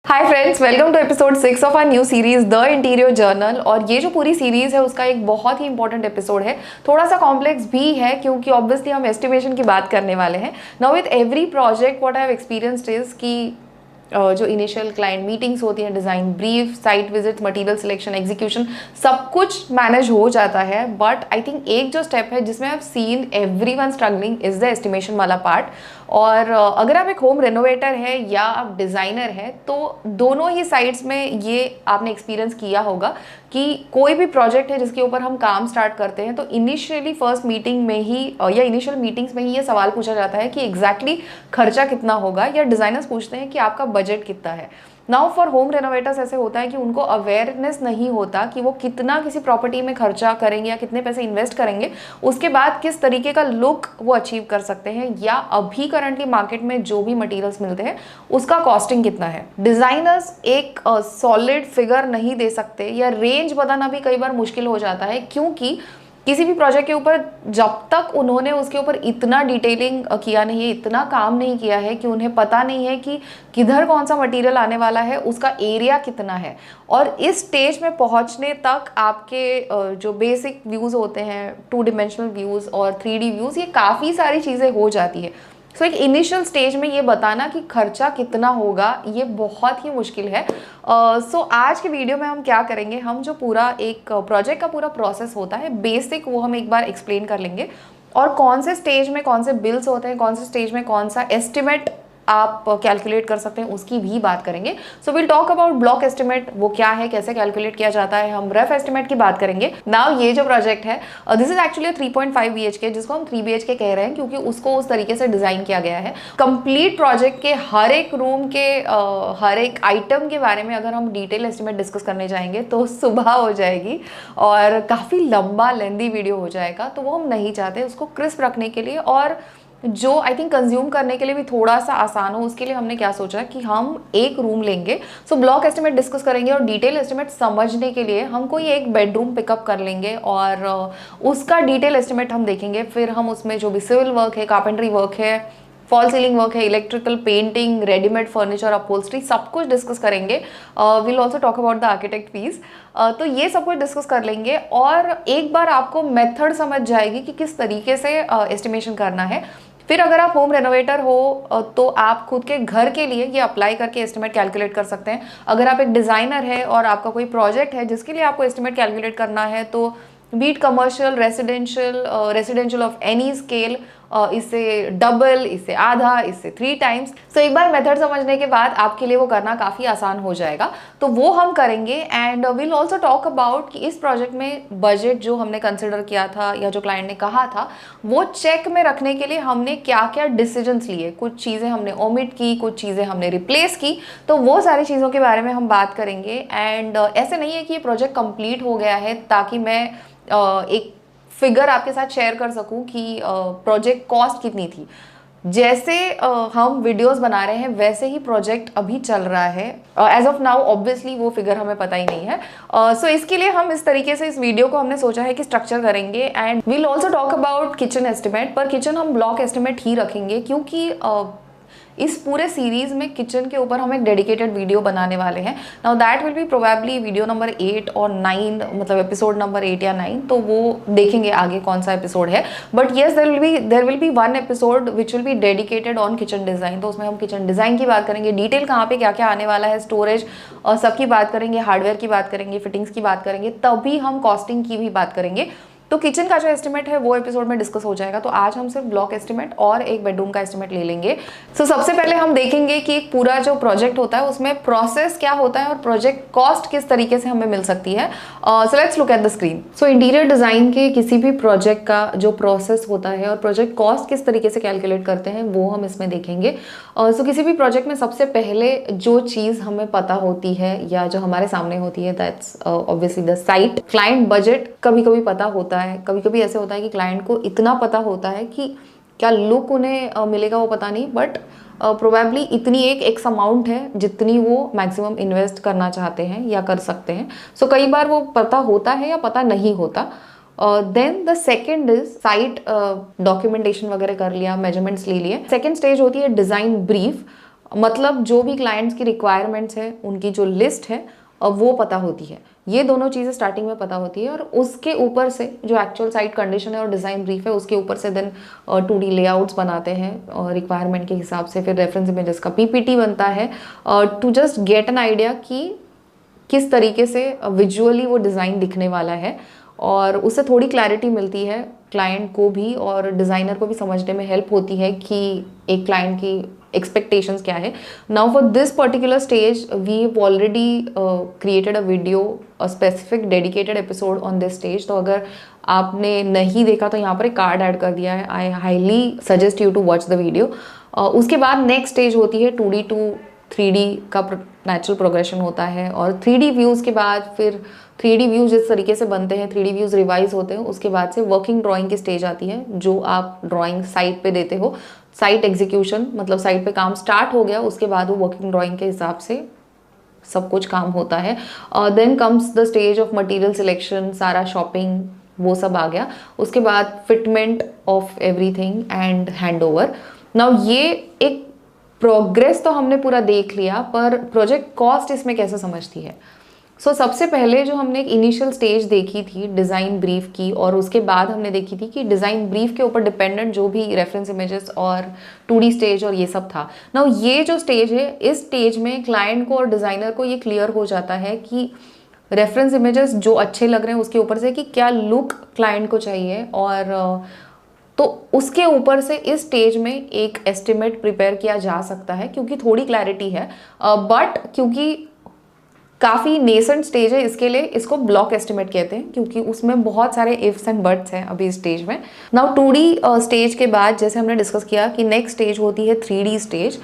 Hi friends, welcome to episode 6 of our new series the interior journal. और ये जो पूरी सीरीज है उसका एक बहुत ही इंपॉर्टेंट एपिसोड है, थोड़ा सा कॉम्प्लेक्स भी है क्योंकि ऑब्वियसली हम एस्टिमेशन की बात करने वाले हैं। Now with every project what I have experienced is कि जो इनिशियल क्लाइंट मीटिंग्स होती हैं, design brief, site visit, material selection, execution, सब कुछ मैनेज हो जाता है। बट आई थिंक एक जो स्टेप है जिसमें I have seen everyone struggling is the estimation वाला पार्ट। और अगर आप एक होम रेनोवेटर है या आप डिज़ाइनर है तो दोनों ही साइड्स में ये आपने एक्सपीरियंस किया होगा कि कोई भी प्रोजेक्ट है जिसके ऊपर हम काम स्टार्ट करते हैं तो इनिशियली फर्स्ट मीटिंग में ही या इनिशियल मीटिंग्स में ही ये सवाल पूछा जाता है कि एग्जैक्टली खर्चा कितना होगा, या डिज़ाइनर्स पूछते हैं कि आपका बजट कितना है। नाउ फॉर होम रेनोवेटर्स ऐसे होता है कि उनको अवेयरनेस नहीं होता कि वो कितना किसी प्रॉपर्टी में खर्चा करेंगे या कितने पैसे इन्वेस्ट करेंगे, उसके बाद किस तरीके का लुक वो अचीव कर सकते हैं, या अभी करंटली मार्केट में जो भी मटेरियल्स मिलते हैं उसका कॉस्टिंग कितना है। डिज़ाइनर्स एक सॉलिड फिगर नहीं दे सकते या रेंज बताना भी कई बार मुश्किल हो जाता है, क्योंकि किसी भी प्रोजेक्ट के ऊपर जब तक उन्होंने उसके ऊपर इतना डिटेलिंग किया नहीं है, इतना काम नहीं किया है कि उन्हें पता नहीं है कि किधर कौन सा मटेरियल आने वाला है, उसका एरिया कितना है। और इस स्टेज में पहुंचने तक आपके जो बेसिक व्यूज़ होते हैं, 2 डिमेंशनल व्यूज़ और 3D व्यूज़, ये काफ़ी सारी चीज़ें हो जाती है। सो एक इनिशियल स्टेज में ये बताना कि खर्चा कितना होगा ये बहुत ही मुश्किल है। सो आज के वीडियो में हम क्या करेंगे, हम जो पूरा एक प्रोजेक्ट का पूरा प्रोसेस होता है बेसिक, वो हम एक बार एक्सप्लेन कर लेंगे। और कौन से स्टेज में कौन से बिल्स होते हैं, कौन से स्टेज में कौन सा एस्टिमेट आप कैलकुलेट कर सकते हैं, उसकी भी बात करेंगे। So will talk about block estimate, वो क्या है, कैसे कैलकुलेट किया जाता है। हम रफ एस्टिमेट की बात करेंगे। नाउ ये जो प्रोजेक्ट है दिस इज एक्चुअली 3.5 BHK, जिसको हम 3 BHK कह रहे हैं क्योंकि उसको उस तरीके से डिजाइन किया गया है। कंप्लीट प्रोजेक्ट के हर एक रूम के हर एक आइटम के बारे में अगर हम डिटेल एस्टिमेट डिस्कस करने जाएंगे तो सुबह हो जाएगी और काफ़ी लंबा लेंदी वीडियो हो जाएगा, तो वो हम नहीं चाहते। उसको क्रिस्प रखने के लिए और जो आई थिंक कंज्यूम करने के लिए भी थोड़ा सा आसान हो, उसके लिए हमने क्या सोचा कि हम एक रूम लेंगे। सो ब्लॉक एस्टिमेट डिस्कस करेंगे और डिटेल एस्टिमेट समझने के लिए हम कोई एक बेडरूम पिकअप कर लेंगे और उसका डिटेल एस्टिमेट हम देखेंगे। फिर हम उसमें जो भी सिविल वर्क है, कारपेंटरी वर्क है, फॉल सीलिंग वर्क है, electrical, painting, readymade furniture, upholstery, सब कुछ डिस्कस करेंगे। Will also talk about the architect fees. तो ये सब कुछ डिस्कस कर लेंगे और एक बार आपको मेथड समझ जाएगी कि किस तरीके से एस्टिमेशन करना है। फिर अगर आप होम रेनोवेटर हो तो आप खुद के घर के लिए ये अप्लाई करके एस्टिमेट कैलकुलेट कर सकते हैं। अगर आप एक डिज़ाइनर है और आपका कोई प्रोजेक्ट है जिसके लिए आपको एस्टिमेट कैलकुलेट करना है, तो be it commercial, residential of any scale, इससे डबल, इससे आधा, इससे 3 टाइम्स। सो एक बार मेथड समझने के बाद आपके लिए वो करना काफ़ी आसान हो जाएगा, तो वो हम करेंगे। And will also talk about कि इस प्रोजेक्ट में बजट जो हमने कंसिडर किया था या जो क्लाइंट ने कहा था वो चेक में रखने के लिए हमने क्या क्या डिसीजंस लिए। कुछ चीज़ें हमने ओमिट की, कुछ चीज़ें हमने रिप्लेस की, तो वो सारी चीज़ों के बारे में हम बात करेंगे। एंड ऐसे नहीं है कि ये प्रोजेक्ट कंप्लीट हो गया है ताकि मैं एक फिगर आपके साथ शेयर कर सकूं कि प्रोजेक्ट कॉस्ट कितनी थी। जैसे हम वीडियोस बना रहे हैं वैसे ही प्रोजेक्ट अभी चल रहा है। एज ऑफ नाउ ऑब्वियसली वो फिगर हमें पता ही नहीं है। सो इसके लिए हम इस तरीके से इस वीडियो को हमने सोचा है कि स्ट्रक्चर करेंगे। And we'll also talk about kitchen estimate, पर किचन हम ब्लॉक एस्टिमेट ही रखेंगे क्योंकि इस पूरे सीरीज में किचन के ऊपर हम एक डेडिकेटेड वीडियो बनाने वाले हैं। Now that will B probably video number 8 और 9, मतलब एपिसोड नंबर 8 या 9, तो वो देखेंगे आगे कौन सा एपिसोड है। But yes, there will be one episode which will be dedicated on kitchen design. तो उसमें हम किचन डिज़ाइन की बात करेंगे, डिटेल कहाँ पे क्या क्या आने वाला है, स्टोरेज सबकी बात करेंगे, हार्डवेयर की बात करेंगे, फिटिंग्स की बात करेंगे, तभी हम कॉस्टिंग की भी बात करेंगे। तो किचन का जो एस्टिमेट है वो एपिसोड में डिस्कस हो जाएगा। तो आज हम सिर्फ ब्लॉक एस्टिमेट और एक बेडरूम का एस्टिमेट ले लेंगे। सो सबसे पहले हम देखेंगे कि एक पूरा जो प्रोजेक्ट होता है उसमें प्रोसेस क्या होता है और प्रोजेक्ट कॉस्ट किस तरीके से हमें मिल सकती है। So let's look at the screen. So interior design के किसी भी प्रोजेक्ट का जो प्रोसेस होता है और प्रोजेक्ट कॉस्ट किस तरीके से कैलकुलेट करते हैं वो हम इसमें देखेंगे। सो किसी भी प्रोजेक्ट में सबसे पहले जो चीज़ हमें पता होती है या जो हमारे सामने होती है, that's obviously the site. Client budget कभी कभी पता होता है, कभी कभी ऐसे होता है कि क्लाइंट को इतना पता होता है कि क्या लुक उन्हें मिलेगा वो पता नहीं, बट प्रोबेबली इतनी एक एक्स अमाउंट है जितनी वो मैक्सिमम इन्वेस्ट करना चाहते हैं या कर सकते हैं। सो कई बार वो पता होता है या पता नहीं होता। Then the second is site documentation वगैरह कर लिया, मेजरमेंट्स ले लिए। सेकेंड स्टेज होती है डिज़ाइन ब्रीफ। मतलब जो भी क्लाइंट्स की रिक्वायरमेंट्स है, उनकी जो लिस्ट है वो पता होती है। ये दोनों चीज़ें स्टार्टिंग में पता होती है और उसके ऊपर से जो एक्चुअल साइट कंडीशन है और डिज़ाइन ब्रीफ है उसके ऊपर से देन 2D लेआउट्स बनाते हैं रिक्वायरमेंट के हिसाब से। फिर रेफरेंस इमेजेस का PPT बनता है to just get an idea कि किस तरीके से विजुअली वो डिज़ाइन दिखने वाला है, और उससे थोड़ी क्लैरिटी मिलती है क्लाइंट को भी और डिज़ाइनर को भी समझने में हेल्प होती है कि एक क्लाइंट की एक्सपेक्टेशंस क्या है। Now for this particular stage we have already created a video, a specific dedicated episode on this stage. तो अगर आपने नहीं देखा तो यहाँ पर एक कार्ड ऐड कर दिया है, I highly suggest you to watch the video. उसके बाद नेक्स्ट स्टेज होती है 2D टू 3D का नेचुरल प्रोग्रेशन होता है, और 3D व्यूज़ के बाद फिर 3D व्यूज़ जिस तरीके से बनते हैं, 3D व्यूज़ रिवाइज होते हैं, उसके बाद से वर्किंग ड्राइंग की स्टेज आती है जो आप ड्राइंग साइट पे देते हो। साइट एग्जीक्यूशन मतलब साइट पे काम स्टार्ट हो गया, उसके बाद वो वर्किंग ड्राइंग के हिसाब से सब कुछ काम होता है। Then comes the stage of material selection, सारा शॉपिंग वो सब आ गया। उसके बाद fitment of everything and hand over. Now ये एक प्रोग्रेस तो हमने पूरा देख लिया, पर प्रोजेक्ट कॉस्ट इसमें कैसे समझती है। सो सबसे पहले जो हमने एक इनिशियल स्टेज देखी थी डिज़ाइन ब्रीफ की, और उसके बाद हमने देखी थी कि डिज़ाइन ब्रीफ के ऊपर डिपेंडेंट जो भी रेफरेंस इमेजेस और 2D स्टेज और ये सब था। नाउ ये जो स्टेज है, इस स्टेज में क्लाइंट को और डिज़ाइनर को ये क्लियर हो जाता है कि रेफरेंस इमेजेस जो अच्छे लग रहे हैं उसके ऊपर से कि क्या लुक क्लाइंट को चाहिए, और तो उसके ऊपर से इस स्टेज में एक एस्टिमेट प्रिपेयर किया जा सकता है क्योंकि थोड़ी क्लैरिटी है। बट क्योंकि काफ़ी नेसेंट स्टेज है, इसके लिए इसको ब्लॉक एस्टिमेट कहते हैं क्योंकि उसमें बहुत सारे इफ्स एंड बट्स हैं अभी स्टेज में। नाउ 2D स्टेज के बाद जैसे हमने डिस्कस किया कि नेक्स्ट स्टेज होती है 3D स्टेज।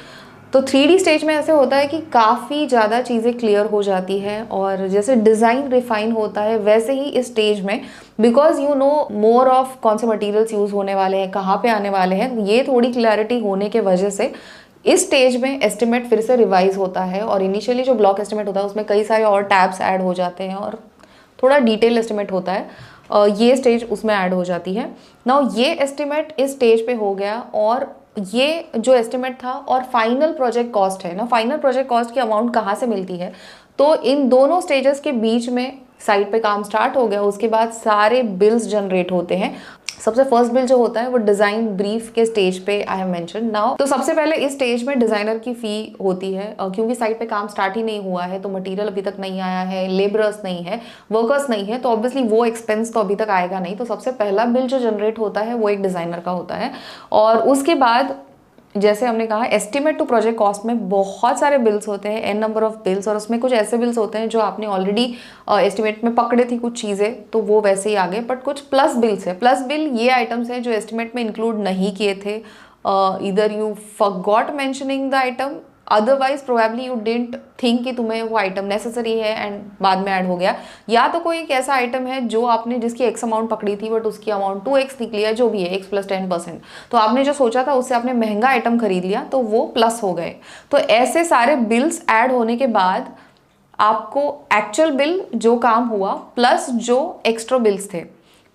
तो 3D स्टेज में ऐसे होता है कि काफ़ी ज़्यादा चीज़ें क्लियर हो जाती हैं, और जैसे डिज़ाइन रिफाइन होता है वैसे ही इस स्टेज में, because you know more of कौन से मटेरियल्स यूज़ होने वाले हैं, कहाँ पे आने वाले हैं, ये थोड़ी क्लैरिटी होने के वजह से इस स्टेज में एस्टिमेट फिर से रिवाइज होता है। और इनिशियली जो ब्लॉक एस्टिमेट होता है उसमें कई सारे और टैब्स ऐड हो जाते हैं और थोड़ा डिटेल एस्टिमेट होता है, ये स्टेज उसमें ऐड हो जाती है। नाउ ये एस्टिमेट इस स्टेज पे हो गया, और ये जो एस्टिमेट था और फाइनल प्रोजेक्ट कॉस्ट है ना, फाइनल प्रोजेक्ट कॉस्ट की अमाउंट कहाँ से मिलती है। तो इन दोनों स्टेजेस के बीच में साइट पे काम स्टार्ट हो गया, उसके बाद सारे बिल्स जनरेट होते हैं। सबसे फर्स्ट बिल जो होता है वो डिज़ाइन ब्रीफ के स्टेज पे आई हैव मेंशन नाउ। तो सबसे पहले इस स्टेज में डिज़ाइनर की फ़ी होती है, क्योंकि साइट पे काम स्टार्ट ही नहीं हुआ है, तो मटेरियल अभी तक नहीं आया है, लेबरर्स नहीं है, वर्कर्स नहीं है, तो ऑब्वियसली वो एक्सपेंस तो अभी तक आएगा नहीं। तो सबसे पहला बिल जो जनरेट होता है वो एक डिज़ाइनर का होता है, और उसके बाद जैसे हमने कहा एस्टिमेट टू प्रोजेक्ट कॉस्ट में बहुत सारे बिल्स होते हैं, एन नंबर ऑफ बिल्स, और उसमें कुछ ऐसे बिल्स होते हैं जो आपने ऑलरेडी एस्टिमेट में पकड़े थी कुछ चीज़ें, तो वो वैसे ही आ गए। बट कुछ प्लस बिल्स है। प्लस बिल ये आइटम्स हैं जो एस्टिमेट में इंक्लूड नहीं किए थे, इधर you forgot mentioning the item, otherwise probably you didn't think कि तुम्हें वो आइटम नेसेसरी है एंड बाद में ऐड हो गया, या तो कोई एक ऐसा आइटम है जो आपने जिसकी एक्स अमाउंट पकड़ी थी बट उसकी अमाउंट 2x निकली है, जो भी है x + 10%, तो आपने जो सोचा था उससे आपने महंगा आइटम खरीद लिया तो वो प्लस हो गए। तो ऐसे सारे बिल्स ऐड होने के बाद आपको एक्चुअल बिल जो काम हुआ प्लस जो एक्स्ट्रा बिल्स थे।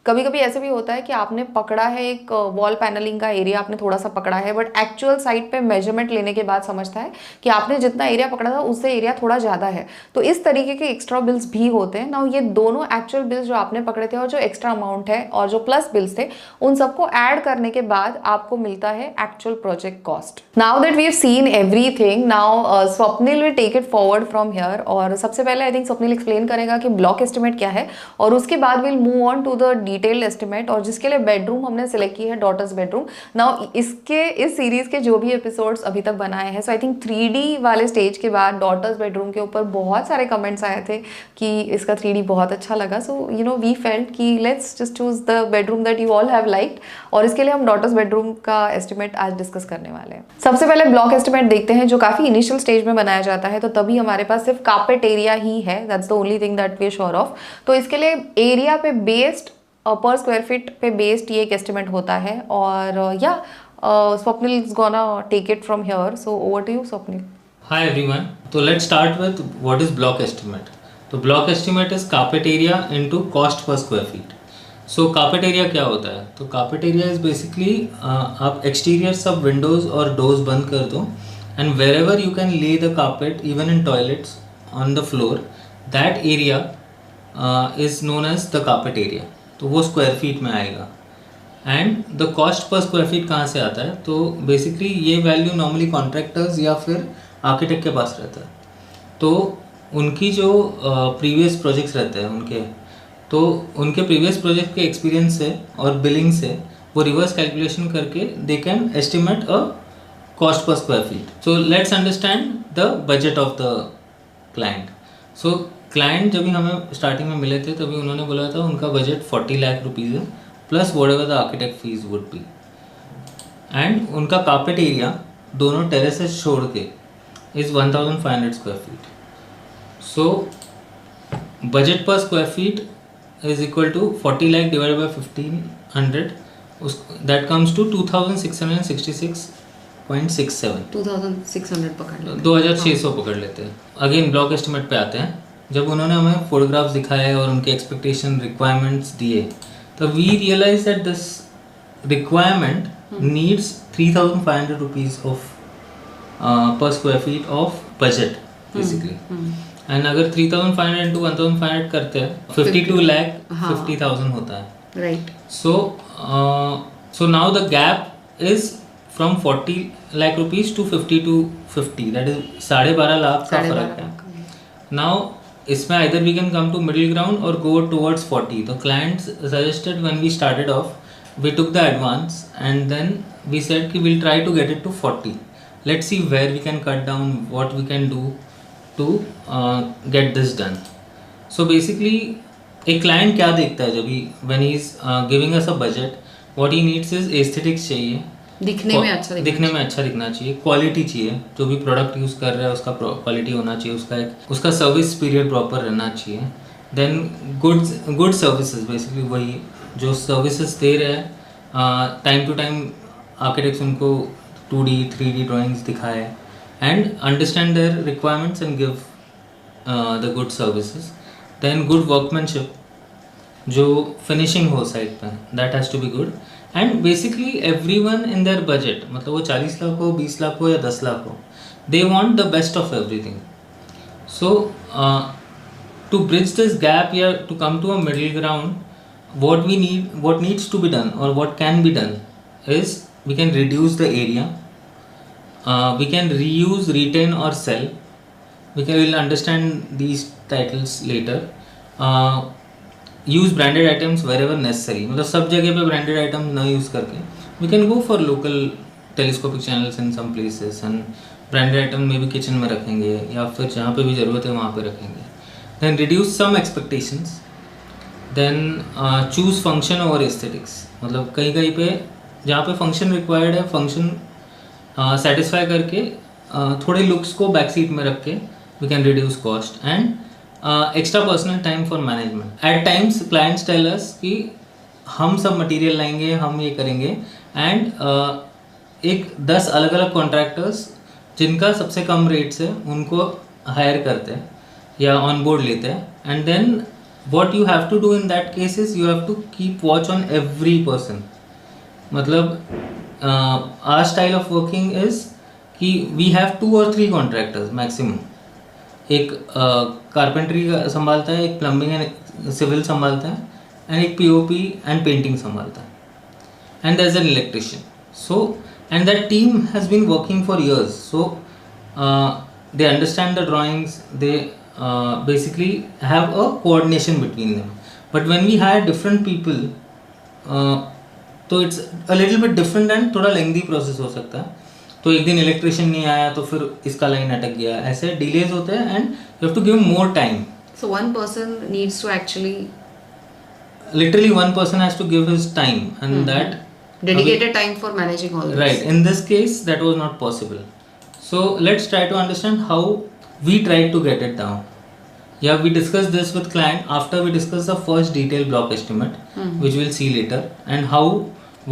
कभी कभी ऐसे भी होता है कि आपने पकड़ा है एक वॉल पैनलिंग का एरिया, आपने थोड़ा सा पकड़ा है, बट एक्चुअल साइट पे मेजरमेंट लेने के बाद समझता है कि आपने जितना एरिया पकड़ा था उससे एरिया थोड़ा ज़्यादा है, तो इस तरीके के एक्स्ट्रा बिल्स भी होते हैं। नाउ ये दोनों एक्चुअल बिल्स जो आपने पकड़े थे और जो एक्स्ट्रा अमाउंट है और जो प्लस बिल्स थे, उन सबको ऐड करने के बाद आपको मिलता है actual project cost. Now that we have seen everything, now Swapnil will take it forward from here. और सबसे पहले आई थिंक स्वप्निल एक्सप्लेन करेगा कि ब्लॉक एस्टिमेट क्या है, और उसके बाद will move on to the detailed estimate, और जिसके लिए बेडरूम हमने सिलेक्ट की है डॉटर्स बेडरूम। नाउ इसके इस सीरीज के जो भी एपिसोड्स अभी तक बनाए हैं, सो आई थिंक 3D वाले स्टेज के बाद डॉटर्स बेडरूम के ऊपर बहुत सारे कमेंट्स आए थे कि इसका 3D बहुत अच्छा लगा। So you know we felt कि let's just choose the bedroom that you all have liked, और इसके लिए हम डॉटर्स बेडरूम का एस्टिमेट आज डिस्कस करने वाले हैं। सबसे पहले ब्लॉक एस्टिमेट देखते हैं जो काफी इनिशियल स्टेज में बनाया जाता है, तो तभी हमारे पास सिर्फ कार्पेट एरिया ही है, that's the only thing that we are sure of. तो इसके लिए एरिया पे बेस्ड पर स्क्वायर फीट पे बेस्ड ये एक एस्टिमेट होता है, और या Swapnil is gonna take it from here, so over to you Swapnil. Hi everyone. So let's start with what is block estimate. तो block estimate is carpet area into cost per square feet. So carpet area क्या होता है? तो carpet area is basically आप exterior सब windows और doors बंद कर दो and wherever you can lay the carpet, even in toilets on the floor, that area is known as the carpet area. तो वो स्क्वायर फीट में आएगा. And the cost per square feet कहाँ से आता है? तो बेसिकली ये वैल्यू नॉर्मली कॉन्ट्रैक्टर्स या फिर आर्किटेक्ट के पास रहता है. तो उनकी जो प्रीवियस प्रोजेक्ट्स रहते हैं उनके प्रीवियस प्रोजेक्ट के एक्सपीरियंस से और बिलिंग से वो रिवर्स कैलकुलेशन करके they can estimate a cost per square feet. So let's understand the budget of the client. So client जब भी हमें स्टार्टिंग में मिले थे तभी उन्होंने बोला था उनका बजट 40 लाख रुपीज़ है plus whatever the architect fees would be. And उनका कार्पेट एरिया दोनों टेरेसेस छोड़ के is 1500 square feet. So budget per square feet is equal to 40 lakh divided by 1500, that comes to 2666.67. 2600 पकड़ लो, 2600 पकड़ लेते हैं. अगेन ब्लॉक एस्टिमेट पे आते हैं. जब उन्होंने हमें फोटोग्राफ्स दिखाए और उनके एक्सपेक्टेशन रिक्वायरमेंट्स दिए तब we realize that this requirement needs 3500 rupees of per square feet of budget basically. And अगर 3500 इंटू 1500 करते हैं 52 लाख 50,000 होता है. Right. So now the gap is from 40 lakh rupees to 50 to 50, that is 12.5 lakh का फर्क है. नाउ इसमें either we can come to middle ground or go towards 40. The clients suggested when we started off, we took the advance and then we said कि we'll try to get it to 40. Let's see where we can cut down, what we can do to get this done. So basically एक client क्या देखता है जब भी when he is giving us a budget, what he needs is aesthetics चाहिए, दिखने में अच्छा दिखना चाहिए, क्वालिटी चाहिए, जो भी प्रोडक्ट यूज़ कर रहा है उसका क्वालिटी होना चाहिए, उसका सर्विस पीरियड प्रॉपर रहना चाहिए. देन गुड सर्विसेज, बेसिकली वही जो सर्विसेज दे रहे हैं टाइम टू टाइम आर्किटेक्ट्स उनको 2D 3D ड्राइंग्स दिखाए and understand their requirements and give the good services. Then good workmanship, जो फिनिशिंग हो साइड पे, that has to be good. And basically everyone in their budget, मतलब वो 40 लाख हो, 20 लाख हो या 10 लाख हो, they want the best of everything. So to bridge this gap या to come to a middle ground, what needs to be done or what can be done is we can reduce the area, we can reuse, retain or sell. We'll understand these titles later. Use branded items wherever necessary, मतलब सब जगह पे branded items ना use करके we can go for local telescopic channels in some places and branded item में भी kitchen में रखेंगे या फिर जहाँ पे भी ज़रूरत है वहाँ पे रखेंगे. Then reduce some expectations. Then choose function over aesthetics, मतलब कहीं पे जहाँ पे फंक्शन रिक्वायर्ड है, फंक्शन सेटिस्फाई करके थोड़े लुक्स को बैक सीट में रख के we can reduce cost. And extra personal time for management. At times clients tell us कि हम सब मटेरियल लाएंगे, हम ये करेंगे, एंड एक 10 अलग अलग कॉन्ट्रैक्टर्स जिनका सबसे कम रेट्स है उनको हायर करते हैं या ऑन बोर्ड लेते हैं. And then what you have to do in that case is you have to keep watch on every person. मतलब our style of working is कि we have 2 or 3 contractors maximum. एक carpentry का संभालता है, एक plumbing and civil संभालता है, and एक POP एंड पेंटिंग संभालता है, and there is an electrician. So and that team has been working for years. So they understand the drawings, they basically have a coordination between them. But when we hire different people, तो it's a little bit different and थोड़ा lengthy process हो सकता है. तो एक दिन electrician नहीं आया तो फिर इसका लाइन अटक गया, ऐसे डिलेज होते हैं and you have to give more time. So one person needs to actually literally one person has to give his time and that dedicated time for managing all this. Right, in this case that was not possible. So let's try to understand how we tried to get it down. Yeah, we discussed this with client after we discussed the first detailed block estimate, which we'll see later, and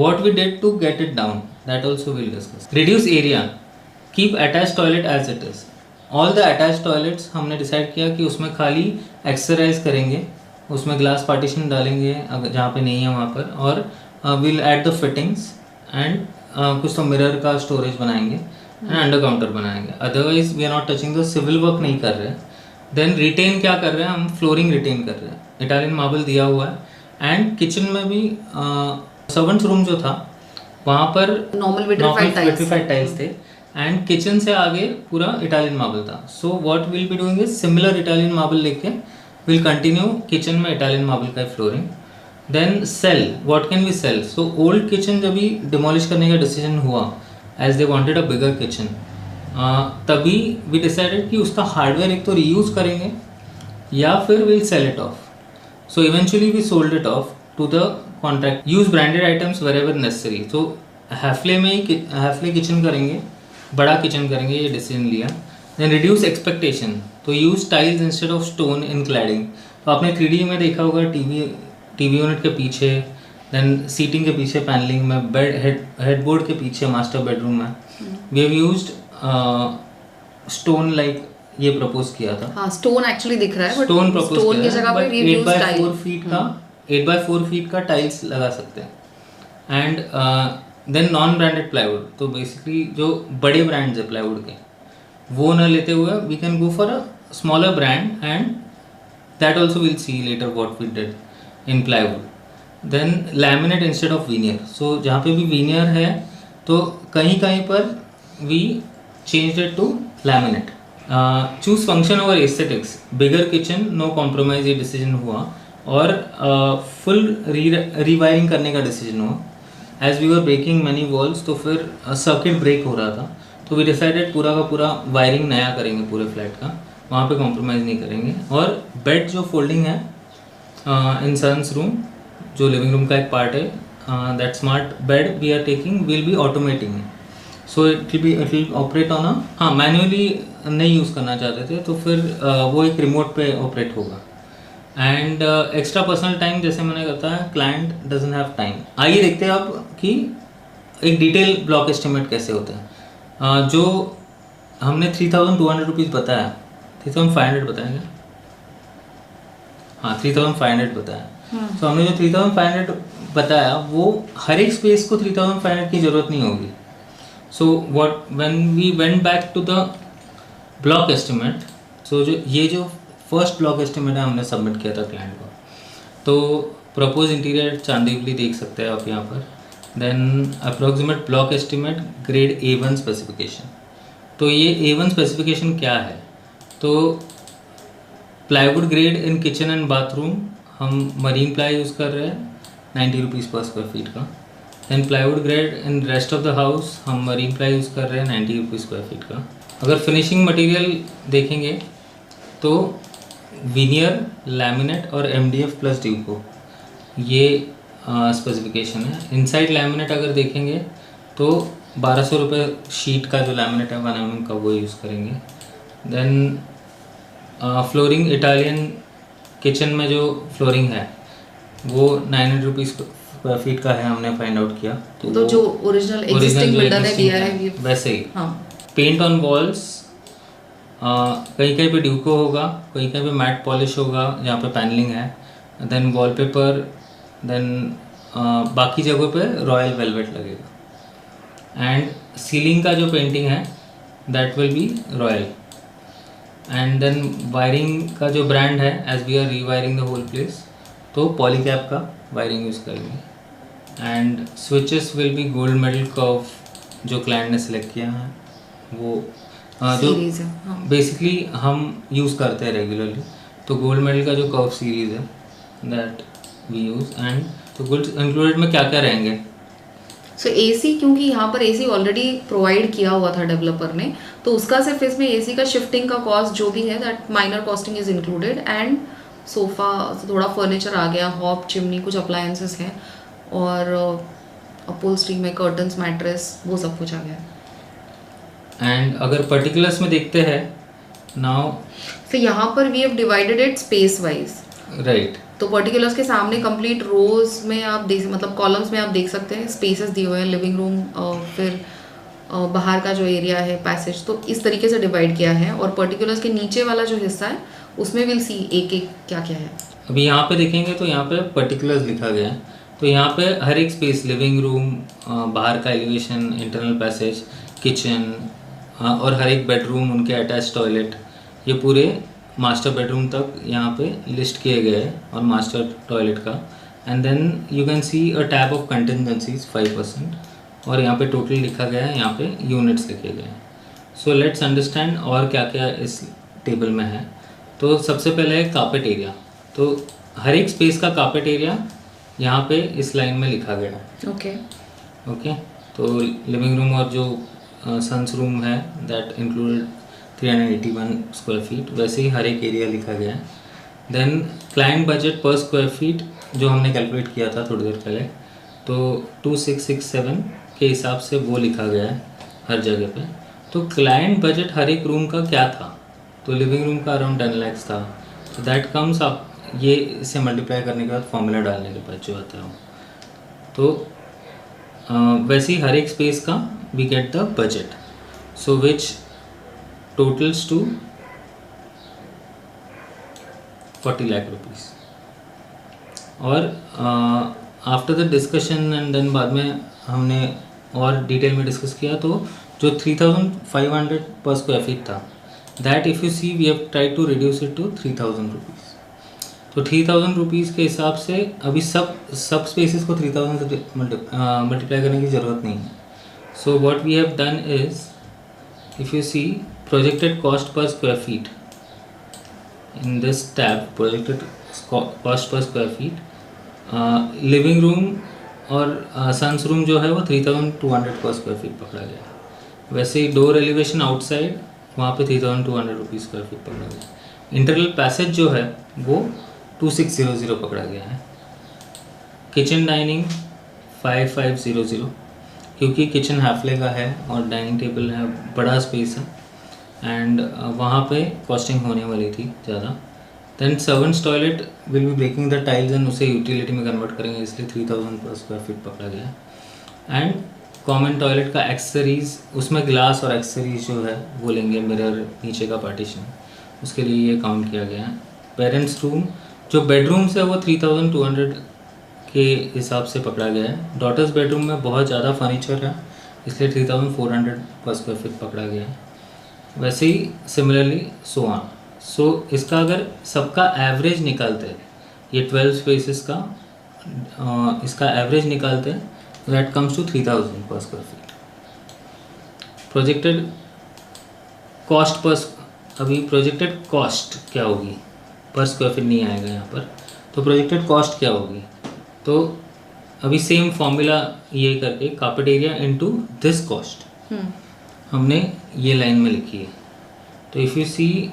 what we did to get it down, that also we'll discuss. Reduce area, keep attached toilet as it is. All the attached toilets हमने decide किया कि उसमें खाली exercise करेंगे, उसमें glass partition डालेंगे अगर जहाँ पे नहीं है वहाँ पर, और we'll add the fittings and कुछ तो mirror का storage बनाएंगे. एंड अंडर काउंटर बनाएंगे, otherwise we are not touching the civil work नहीं कर रहे। देन रिटेन क्या कर रहे हैं हम, फ्लोरिंग रिटेन कर रहे हैं, इटालियन मार्बल दिया हुआ है। एंड किचन में भी सर्वेंट्स रूम जो था वहाँ पर नॉर्मल विट्रीफाइड टाइल्स थे एंड किचन से आगे पूरा इटालियन मार्बल था। So what will be doing is similar Italian marble लेके विल कंटिन्यू किचन में इटालियन मार्बल का flooring. Then sell, what can we sell? So old kitchen जब भी डिमोलिश करने का डिसीजन हुआ as they wanted a bigger kitchen, तभी we decided कि उसका हार्डवेयर एक तो रीयूज करेंगे या फिर will cell it off. So eventually we sold it off to the contract, use branded items wherever necessary. तो हैफले में ही हैफले किचन करेंगे, बड़ा किचन करेंगे, ये डिसीजन लिया। देन रिड्यूस एक्सपेक्टेशन, तो use tiles instead of stone in cladding. तो आपने 3D में देखा होगा टीवी यूनिट के पीछे, देन सीटिंग के पीछे पैनलिंग में, बेड हेडबोर्ड के पीछे मास्टर बेडरूम में we have used stone, like ये प्रपोज किया था। हाँ, स्टोन एक्चुअली दिख रहा है, बट स्टोन प्रपोज स्टोन की जगह पे we use tile. 8 by 4 feet का टाइल्स लगा सकते हैं। And then non branded plywood, तो बेसिकली जो बड़े ब्रांड्स है प्लाईवुड के वो न लेते हुए we can go for a smaller brand and that also will see later what we did in plywood. Then laminate instead of veneer, so जहाँ पे भी वीनियर है तो कहीं कहीं पर we change it to laminate. Choose function over aesthetics, bigger kitchen no compromise, ये डिसीजन हुआ। और फुल रीवायरिंग करने का डिसीजन हुआ। As we were breaking many walls, तो फिर सर्किट ब्रेक हो रहा था, तो वी डिसाइडेड पूरा का पूरा वायरिंग नया करेंगे पूरे फ्लैट का, वहाँ पे कॉम्प्रोमाइज़ नहीं करेंगे। और बेड जो फोल्डिंग है इन सन्स रूम, जो लिविंग रूम का एक पार्ट है, that smart bed we are taking will be automating, so it will operate on a, हाँ मैन्युअली नहीं यूज़ करना चाहते थे, तो फिर वो एक रिमोट पे ऑपरेट होगा। एंड एक्स्ट्रा पर्सनल टाइम, जैसे मैंने बताया, क्लाइंट डजंट हैव टाइम। आइए देखते हैं अब कि एक डिटेल ब्लॉक एस्टिमेट कैसे होता है। जो हमने 3200 रुपीज़ बताया, 3500 बताया क्या? हाँ 3500 बताया। तो हमने जो 3500 बताया वो हर एक स्पेस को 3500 की ज़रूरत नहीं होगी। So what when we went back to the block estimate, so जो फर्स्ट ब्लॉक एस्टिमेट है हमने सबमिट किया था क्लाइंट को, तो प्रपोज इंटीरियर चांदीवली देख सकते हैं आप यहाँ पर। Then approximate block estimate grade A1 specification. तो ये A1 स्पेसिफिकेशन क्या है? तो plywood grade in kitchen and bathroom हम मरीन प्लाई यूज़ कर रहे हैं 90 रुपीज़ पर स्क्वायर फीट का। Then plywood grade in rest of the house हम मरीन प्लाई यूज़ कर रहे हैं 90 रुपीज़ स्क्वायर फीट का। अगर फिनिशिंग मटेरियल देखेंगे तो विनियर, लैमिनेट और MDF प्लस ड्यूको, ये स्पेसिफिकेशन है। इनसाइड लैमिनेट अगर देखेंगे तो 1200 रुपये शीट का जो लैमिनेट है 1 mm का वो यूज़ करेंगे। देन फ्लोरिंग, इटालियन किचन में जो फ्लोरिंग है वो 900 रुपीज़ स्क्वायर फीट का है, हमने फाइंड आउट किया। तो जो ओरिजिनल एग्जिस्टिंग बिल्डर ने दिया है वैसे ही। हाँ। पेंट ऑन वॉल्स, कहीं कहीं पे ड्यूको होगा, कहीं कहीं पे मैट पॉलिश होगा जहाँ पे पैनलिंग है। देन वॉलपेपर, देन बाकी जगहों पे रॉयल वेलवेट लगेगा। एंड सीलिंग का जो पेंटिंग है that will be royal. And then wiring का जो ब्रांड है, as we are rewiring the whole place, तो पॉलीकैप का वायरिंग यूज़ करेंगे। And switches will be gold medal curve, जो क्लाइंट ने सेलेक्ट किया है वो जो बेसिकली हम यूज़ करते हैं रेगुलरली, तो गोल्ड मेडल का जो कर्व सीरीज़ है दैट वी यूज़। एंड तो गुड्स इंक्लूडेड में क्या क्या रहेंगे? सो AC, क्योंकि यहाँ पर AC ऑलरेडी प्रोवाइड किया हुआ था डेवलपर ने, तो उसका सिर्फ इसमें AC का शिफ्टिंग का कॉस्ट जो भी है that minor costing is included. And sofa, थोड़ा फर्नीचर आ गया, हॉब, चिमनी, कुछ अप्लायंसेस हैं, और अपहोल्स्ट्री में कर्टन्स, मैट्रेस, वो सब कुछ आ गया। एंड अगर पर्टिकुलर्स में देखते हैं नाउ, फिर यहाँ पर we have divided it space wise, right. तो पर्टिकुलर्स के सामने कंप्लीट रोज में आप देख, मतलब कॉलम्स में आप देख सकते हैं स्पेसेस दिए हुए हैं, लिविंग रूम, फिर बाहर का जो एरिया है, पैसेज, तो इस तरीके से डिवाइड किया है। और पर्टिकुलर्स के नीचे वाला जो हिस्सा है उसमें विल सी एक एक क्या क्या है। अभी यहाँ पे देखेंगे तो यहाँ पे पर्टिकुलर्स लिखा गया है, तो यहाँ पे हर एक स्पेस, लिविंग रूम, बाहर का एलिवेशन, इंटरनल पैसेज, किचन, और हर एक बेडरूम, उनके अटैच टॉयलेट, ये पूरे मास्टर बेडरूम तक यहाँ पे लिस्ट किए गए हैं और मास्टर टॉयलेट का। And then you can see a tab of contingencies 5%, और यहाँ पे टोटल लिखा गया है, यहाँ पे यूनिट्स लिखे गए हैं। सो लेट्स अंडरस्टैंड और क्या क्या इस टेबल में है। तो सबसे पहले है कार्पेट एरिया। तो हर एक स्पेस का कार्पेट एरिया यहाँ पे इस लाइन में लिखा गया है। ओके, तो लिविंग रूम और जो सन्स रूम है दैट इंक्लूडेड 381 स्क्वायर फीट, वैसे ही हर एक एरिया लिखा गया है। Then client budget per square feet जो हमने कैलकुलेट किया था थोड़ी देर पहले, तो 2667 के हिसाब से वो लिखा गया है हर जगह पे। तो क्लाइंट बजट हर एक रूम का क्या था, तो लिविंग रूम का अराउंड 10 लाख था। तो दैट कम्स आप ये इसे मल्टीप्लाई करने के बाद फॉर्मूला डालने के बाद जो आता है तो वैसे ही हर एक स्पेस का we get the budget, so which totals to 40 lakh rupees. और after the discussion and then बाद में हमने और डिटेल में डिस्कस किया, तो जो 3500 पर स्क्वायर फीट था, that if you see we have try to reduce it to 3000 rupees. तो 3000 रुपीज़ के हिसाब से अभी सब स्पेसिस को 3000 से मल्टीप्लाई करने की ज़रूरत नहीं है। So what we have done is, if you see projected cost per square feet in this tab, projected cost per square feet, living room और सन्स रूम जो है वो 3200 पर स्क्वायर फीट पकड़ा गया है। वैसे ही डोर एलिवेशन आउटसाइड वहाँ पे 3200 रुपीज़ स्क्वायर फीट पकड़ा गया है। इंटरनल पैसेज जो है वो 2600 पकड़ा गया है। किचन डाइनिंग 5500, क्योंकि किचन हाफले का है और डाइनिंग टेबल है, बड़ा स्पेस है एंड वहाँ पे कॉस्टिंग होने वाली थी ज़्यादा। Then servants toilet will be breaking the tiles and उसे यूटिलिटी में कन्वर्ट करेंगे, इसलिए 3000 पर स्क्वायर फीट पकड़ा गया। एंड कॉमन टॉयलेट का एक्सेसरीज, उसमें ग्लास और एक्सेसरीज जो है वो लेंगे, मिरर, नीचे का पार्टीशन, उसके लिए ये काउंट किया गया है। पेरेंट्स रूम जो बेडरूम्स है वो 3200 के हिसाब से पकड़ा गया है। डॉटर्स बेडरूम में बहुत ज़्यादा फर्नीचर है, इसलिए 3400 पर स्क्वायर फीट पकड़ा गया है। वैसे ही सिमिलरली सो ऑन। सो इसका अगर सबका एवरेज निकालते हैं, ये 12 स्पेसेस का इसका एवरेज निकालते हैं, that comes to 3000 per square feet. Projected cost पर, अभी प्रोजेक्टेड कॉस्ट क्या होगी, पर स्क्वायर फीट नहीं आएगा यहाँ पर, तो प्रोजेक्टेड कॉस्ट क्या होगी, तो अभी सेम फॉर्मूला ये करके carpet area into this cost हमने ये लाइन में लिखी है। तो if you see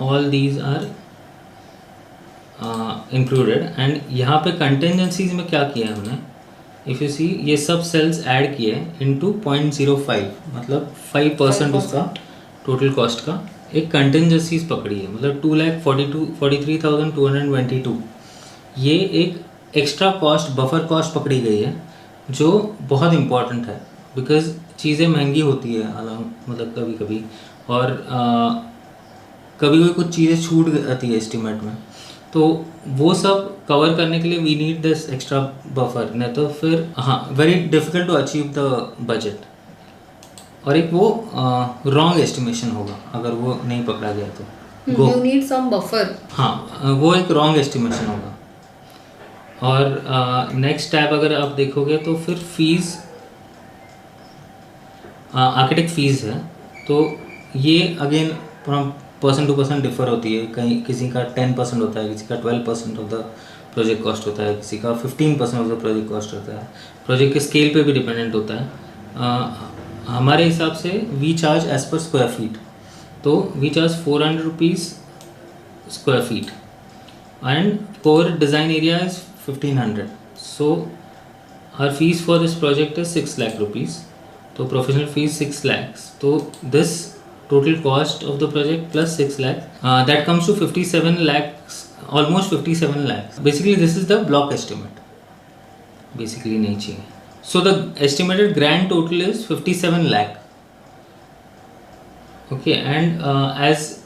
all these are included, and यहाँ पे कंटेंजेंसीज में क्या किया है हमने, इफ़ यू सी ये सब सेल्स ऐड किए इनटू 0.05, मतलब 5% उसका टोटल कॉस्ट का एक कंटेंजेंसीज पकड़ी है, मतलब 2,43,222। ये एक एक्स्ट्रा कॉस्ट, बफर कॉस्ट पकड़ी गई है जो बहुत इम्पॉर्टेंट है, बिकॉज चीज़ें महंगी होती है मतलब कभी कभी, और कभी कभी कुछ चीज़ें छूट जाती है एस्टिमेट में, तो वो सब कवर करने के लिए we need this extra buffer, नहीं तो फिर very difficult to achieve the budget, और एक वो रॉन्ग एस्टिमेशन होगा अगर वो नहीं पकड़ा गया तो। यू नीड सम बफर, वो एक रॉन्ग एस्टिमेशन होगा। और नेक्स्ट टैब अगर आप देखोगे तो फिर फीस, आर्किटेक्ट फीस है, तो ये again person to person differ होती है, कहीं किसी का 10% होता है, किसी का 12% ऑफ द प्रोजेक्ट कॉस्ट होता है, किसी का 15% ऑफ द प्रोजेक्ट कॉस्ट होता है, प्रोजेक्ट के स्केल पे भी डिपेंडेंट होता है। हमारे हिसाब से we charge as per square feet, तो we charge 400 rupees square feet and per design area is 1500, so हर fees for this project is 6 lakh rupees, तो प्रोफेशनल फीस 6 lakhs, तो this total cost of the project plus 6 lakh, that comes to 57 lakhs, almost 57 lakhs। Basically this is the block estimate, basically नहीं चाहिए। So the estimated grand total is 57 lakh, okay. And as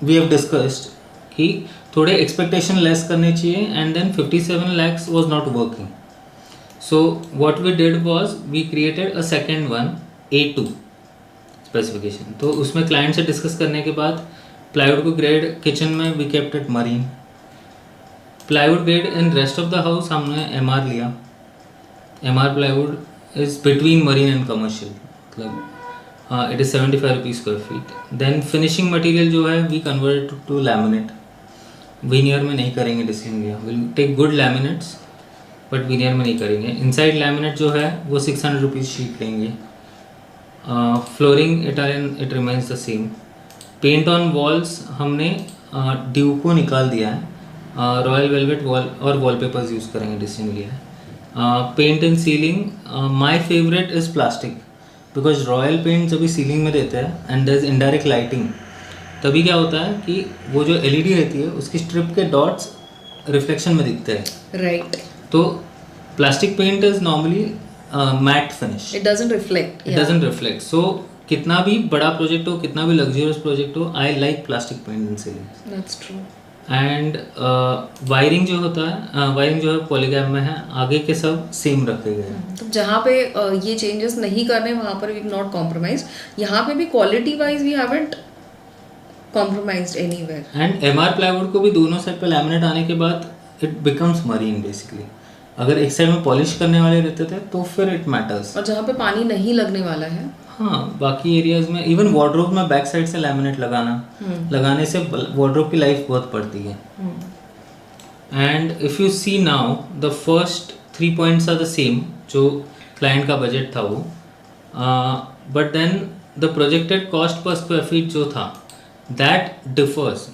we have discussed कि थोड़े expectation less करने चाहिए, and then 57 lakhs was not working. So what we did was we created a second one, A2. Specification. तो उसमें client से discuss करने के बाद प्लाईवुड को ग्रेड किचन में we kept it marine. Plywood grade in rest of the house हमने MR लिया। MR plywood is between marine and commercial, मतलब it is 75 rupees square feet. Then finishing material जो है we convert to laminate. Veneer में नहीं करेंगे decision लिया, will take good laminates but veneer में नहीं करेंगे। इनसाइड लैमिनेट जो है वो 600 रुपीज़ शीट लेंगे। Flooring Italian it remains the same. Paint on walls हमने ड्यूको निकाल दिया है, रॉयल वेलवेट वॉल और वॉलपेपर्स यूज़ करेंगे, डिसीजन लिया है। Paint in ceiling my favourite is plastic, because royal paint जब भी सीलिंग में देते हैं and there is indirect lighting, तभी क्या होता है कि वो जो एलईडी रहती है उसकी स्ट्रिप के डॉट्स रिफ्लेक्शन में दिखते हैं। राइट। तो plastic paint is normally matte finish, it doesn't reflect. It doesn't reflect. So कितना भी बड़ा प्रोजेक्ट हो, कितना भी लग्जरियस प्रोजेक्ट हो, I like plastic paint in ceiling. That's true. And wiring जो होता है, वायरिंग जो है पॉलीगैम में है, आगे के सब सेम रखे गए हैं। तो जहाँ पे ये चेंजेस नहीं करने वहाँ पर वी नॉट कॉम्प्रोमाइज। यहाँ पे भी quality wise we haven't compromised anywhere. And MR plywood को भी दोनों साइड पे लैमिनेट आने के बाद इट बिकम्स मरीन बेसिकली। अगर एक साइड में पॉलिश करने वाले रहते थे तो फिर इट मैटर्स। और जहाँ पे पानी नहीं लगने वाला है, हाँ, बाकी एरियाज में इवन वार्डरोब में बैक साइड से लैमिनेट लगाने से वार्डरोब की लाइफ बहुत बढ़ती है। And if you see now the first 3 points are the same जो क्लाइंट का बजट था वो, but then the projected cost per square feet जो था दैट डिफर्स।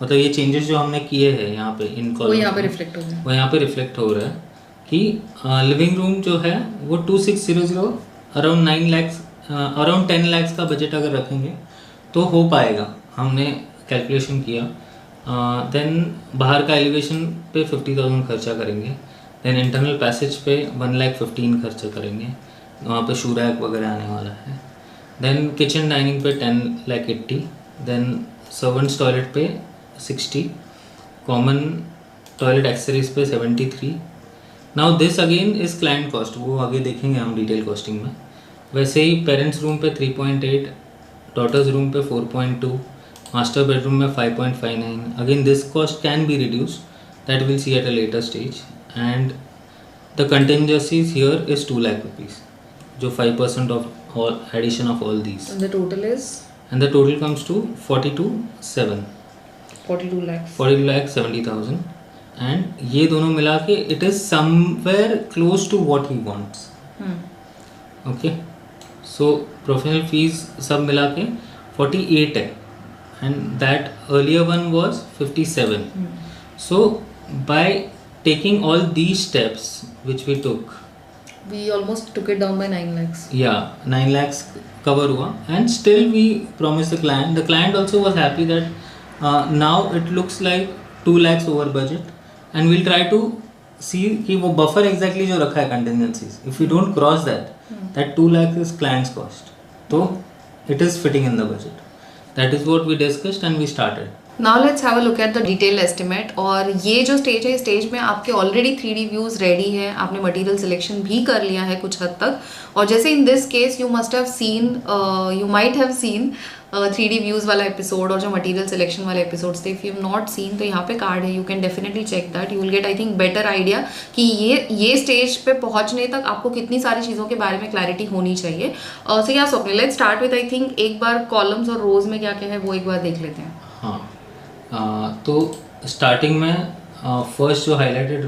मतलब ये चेंजेस जो हमने किए हैं यहाँ पे इन वो यहाँ पे रिफ्लेक्ट हो गया, वो यहाँ पे रिफ्लेक्ट हो रहा है कि लिविंग रूम जो है वो 2600 अराउंड 9 लाख अराउंड 10 लाख का बजट अगर रखेंगे तो हो पाएगा। हमने कैलकुलेशन किया। देन बाहर का एलिवेशन पे 50,000 खर्चा करेंगे। देन इंटरनल पैसेज पे 1,15,000 खर्चा करेंगे, वहाँ पे शू रैक वगैरह आने वाला है। देन किचन डाइनिंग पे 10,80,000। देन सर्वेंट्स टॉयलेट पे 60, कॉमन टॉयलेट एक्सेसरीज पे 73। Now this again is client cost, वो आगे देखेंगे हम डिटेल कॉस्टिंग में। वैसे ही पेरेंट्स रूम पे 3.8, डॉटर्स रूम पे 4.2, मास्टर बेडरूम में 5.59। Again this cost can be reduce, that will see at a later stage. And the contingencies here is 2 lakh rupees, जो 5% of all addition of all these. and the total is And the total comes to 42,700, 42 lakhs. 42,70,000, and ये दोनों मिला के it is somewhere close to what he wants. Okay, so professional fees सब मिला के 48 है, and that earlier one was 57. So by taking all these steps which we took, We almost took it down by 9 lakhs. yeah, 9 lakhs cover हुआ, and still we promised the client. The client also was happy that now it looks like 2 lakhs over budget, and we'll try to see कि वो buffer exactly जो रखा है contingencies, if we don't cross that 2 lakhs is client's cost, तो it is fitting in the budget. That is what we discussed and we started. Now let's have a look at the detail estimate. और ये जो stage है, इस stage में आपके already 3D views ready है, आपने मटेरियल सिलेक्शन भी कर लिया है कुछ हद तक। और जैसे in this case you must have seen, you might have seen 3D views वाला एपिसोड और जो मटेरियल सिलेक्शन वाले एपिसोड्स थे। If you have not seen तो यहाँ पे कार्ड है, you can definitely check that. You will get I think better idea कि ये स्टेज पे पहुँचने तक आपको कितनी सारी चीज़ों के बारे में क्लैरिटी होनी चाहिए। सो या Swapnil, let's start with I think एक बार कॉलम्स और रोज में क्या क्या है वो एक बार देख लेते हैं। हाँ, तो स्टार्टिंग में फर्स्ट जो हाईलाइटेड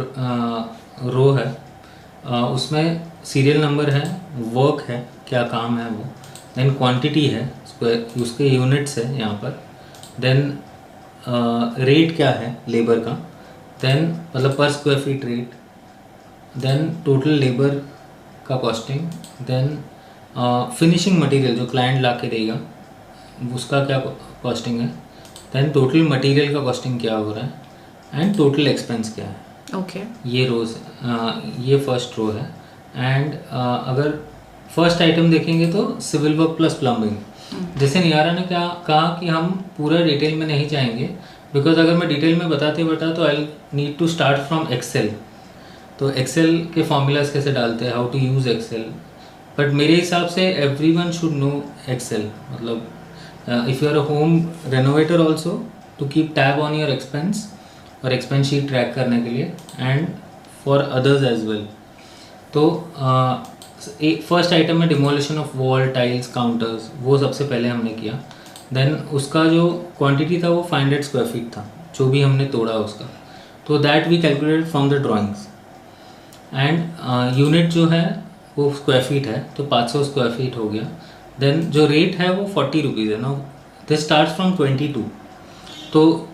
रो है उसमें सीरियल नंबर है, वर्क है, क्या काम है वो, देन क्वांटिटी है, उसके यूनिट्स है यहाँ पर, देन रेट क्या है लेबर का, देन मतलब per square feet rate, then total labour का कॉस्टिंग, देन फिनिशिंग मटेरियल जो क्लाइंट ला के देगा उसका क्या कॉस्टिंग है, देन टोटल मटेरियल का कॉस्टिंग क्या हो रहा है, एंड टोटल एक्सपेंस क्या है। ओके, ये रोज ये फर्स्ट रो है। एंड अगर फर्स्ट आइटम देखेंगे तो सिविल वर्क प्लस प्लम्बिंग। जैसे नियारा ने क्या कहा कि हम पूरा डिटेल में नहीं जाएंगे, बिकॉज अगर मैं डिटेल में बताते तो I need to start from Excel. तो एक्सेल के फॉर्मूलाज कैसे डालते हैं, how to use Excel, but मेरे हिसाब से everyone should know Excel. मतलब if you are a home renovator also, to keep tab on your expense और expense sheet track करने के लिए, and for others as well. तो फर्स्ट आइटम है demolition of wall, tiles, counters, वो सबसे पहले हमने किया. देन उसका जो क्वांटिटी था वो 500 स्क्वायर फीट था, जो भी हमने तोड़ा उसका. तो that we calculated from the drawings. And unit जो है वो स्क्वायर फीट है, तो 500 स्क्वायर फीट हो गया. देन जो रेट है वो 40 रुपीज़ है ना. This start from 22. तो